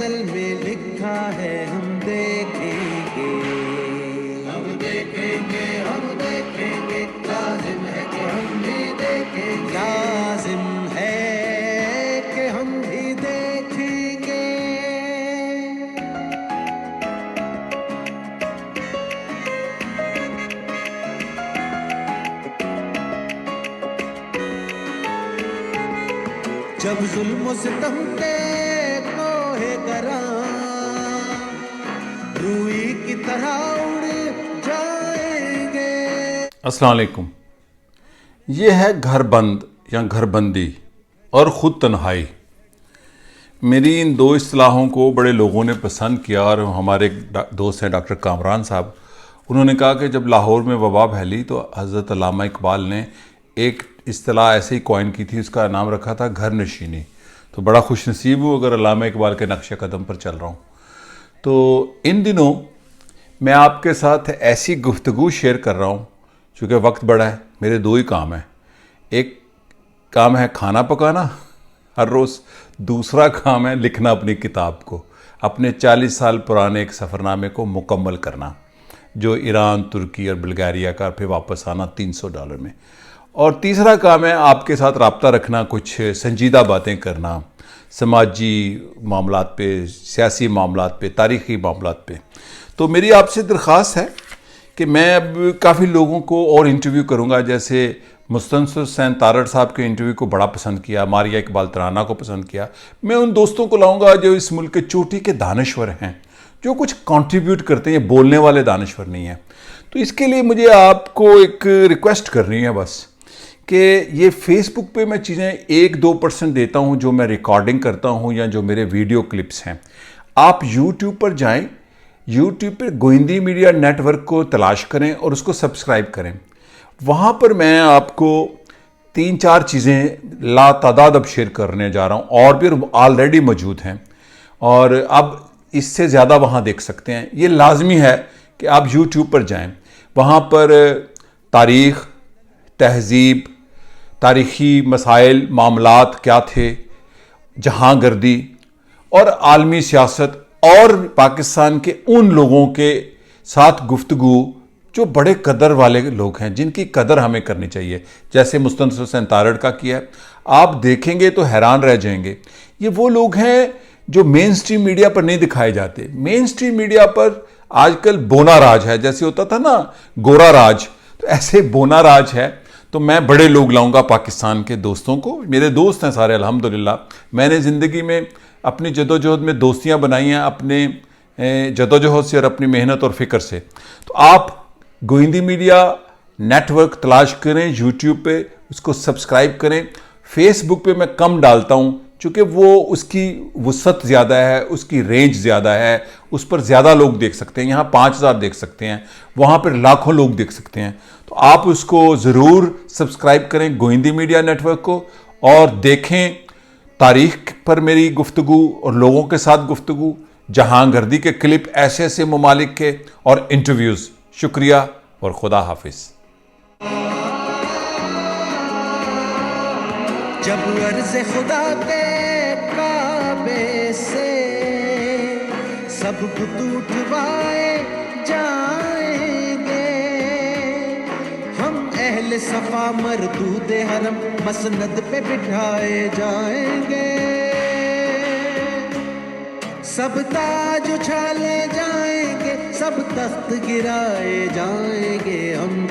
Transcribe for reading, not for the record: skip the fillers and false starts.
دل میں لکھا ہے ہم دیکھیں گے، ہم دیکھیں گے، ہم دیکھیں گے، لازم ہے کہ ہم بھی دیکھیں گے، لازم ہے کہ ہم بھی دیکھیں گے۔ جب ظلم و ستم کے کوہ گراں روئی کی طرح اڑ جائیں گے۔ السلام علیکم۔ یہ ہے گھر بند یا گھر بندی اور خود تنہائی۔ میری ان دو اصطلاحوں کو بڑے لوگوں نے پسند کیا، اور ہمارے ایک دوست ہیں ڈاکٹر کامران صاحب، انہوں نے کہا کہ جب لاہور میں وبا پھیلی تو حضرت علامہ اقبال نے ایک اصطلاح ایسے ہی کوائن کی تھی، اس کا نام رکھا تھا گھر نشینی۔ تو بڑا خوش نصیب ہوں اگر علامہ اقبال کے نقش قدم پر چل رہا ہوں۔ تو ان دنوں میں آپ کے ساتھ ایسی گفتگو شیئر کر رہا ہوں، چونکہ وقت بڑا ہے، میرے دو ہی کام ہیں۔ ایک کام ہے کھانا پکانا ہر روز، دوسرا کام ہے لکھنا اپنی کتاب کو، اپنے 40 سال پرانے ایک سفرنامے کو مکمل کرنا، جو ایران، ترکی اور بلغاریہ کا، پھر واپس آنا $300 میں۔ اور تیسرا کام ہے آپ کے ساتھ رابطہ رکھنا، کچھ سنجیدہ باتیں کرنا، سماجی معاملات پہ، سیاسی معاملات پہ، تاریخی معاملات پہ۔ تو میری آپ سے درخواست ہے کہ میں اب کافی لوگوں کو اور انٹرویو کروں گا، جیسے مستنصر حسین تارڑ صاحب کے انٹرویو کو بڑا پسند کیا، ماریہ اقبال ترانہ کو پسند کیا۔ میں ان دوستوں کو لاؤں گا جو اس ملک کے چوٹی کے دانشور ہیں، جو کچھ کنٹریبیوٹ کرتے ہیں، بولنے والے دانشور نہیں ہیں۔ تو اس کے لیے مجھے آپ کو ایک ریکویسٹ کرنی ہے بس، کہ یہ فیس بک پہ میں چیزیں 1-2% دیتا ہوں جو میں ریکارڈنگ کرتا ہوں یا جو میرے ویڈیو کلپس ہیں۔ آپ یوٹیوب پر جائیں، یوٹیوب پہ گوئندی میڈیا نیٹ ورک کو تلاش کریں اور اس کو سبسکرائب کریں۔ وہاں پر میں آپ کو 3-4 چیزیں لا تعداد اب شیئر کرنے جا رہا ہوں، اور بھی آلریڈی موجود ہیں، اور اب اس سے زیادہ وہاں دیکھ سکتے ہیں۔ یہ لازمی ہے کہ آپ یوٹیوب پر جائیں، وہاں پر تاریخ، تہذیب، تاریخی مسائل، معاملات کیا تھے، جہاں گردی اور عالمی سیاست اور پاکستان کے ان لوگوں کے ساتھ گفتگو جو بڑے قدر والے لوگ ہیں، جن کی قدر ہمیں کرنی چاہیے، جیسے مستنصر حسین تارڑ کا کیا ہے۔ آپ دیکھیں گے تو حیران رہ جائیں گے۔ یہ وہ لوگ ہیں جو مین سٹریم میڈیا پر نہیں دکھائے جاتے۔ مین سٹریم میڈیا پر آج کل بونا راج ہے، جیسے ہوتا تھا نا گورا راج، تو ایسے بونا راج ہے۔ تو میں بڑے لوگ لاؤں گا پاکستان کے دوستوں کو، میرے دوست ہیں سارے الحمدللہ۔ میں نے زندگی میں اپنی جدوجہد میں دوستیاں بنائی ہیں، اپنے جدوجہد سے اور اپنی محنت اور فکر سے۔ تو آپ گوئندی میڈیا نیٹ ورک تلاش کریں یوٹیوب پہ، اس کو سبسکرائب کریں۔ فیس بک پہ میں کم ڈالتا ہوں، چونکہ وہ اس کی وسعت زیادہ ہے، اس کی رینج زیادہ ہے، اس پر زیادہ لوگ دیکھ سکتے ہیں۔ یہاں 5000 دیکھ سکتے ہیں، وہاں پر لاکھوں لوگ دیکھ سکتے ہیں۔ تو آپ اس کو ضرور سبسکرائب کریں، گوئندی میڈیا نیٹ ورک کو، اور دیکھیں تاریخ پر میری گفتگو اور لوگوں کے ساتھ گفتگو، جہاں گردی کے کلپ، ایسے ایسے ممالک کے، اور انٹرویوز۔ شکریہ اور خدا حافظ۔ جب عرض خدا کے کعبے سے سب بت اٹھوائے جائیں گے، ہم اہل صفا مردود حرم مسند پہ بٹھائے جائیں گے، سب تاج اچھالے جائیں گے، سب تخت گرائے جائیں گے، ہم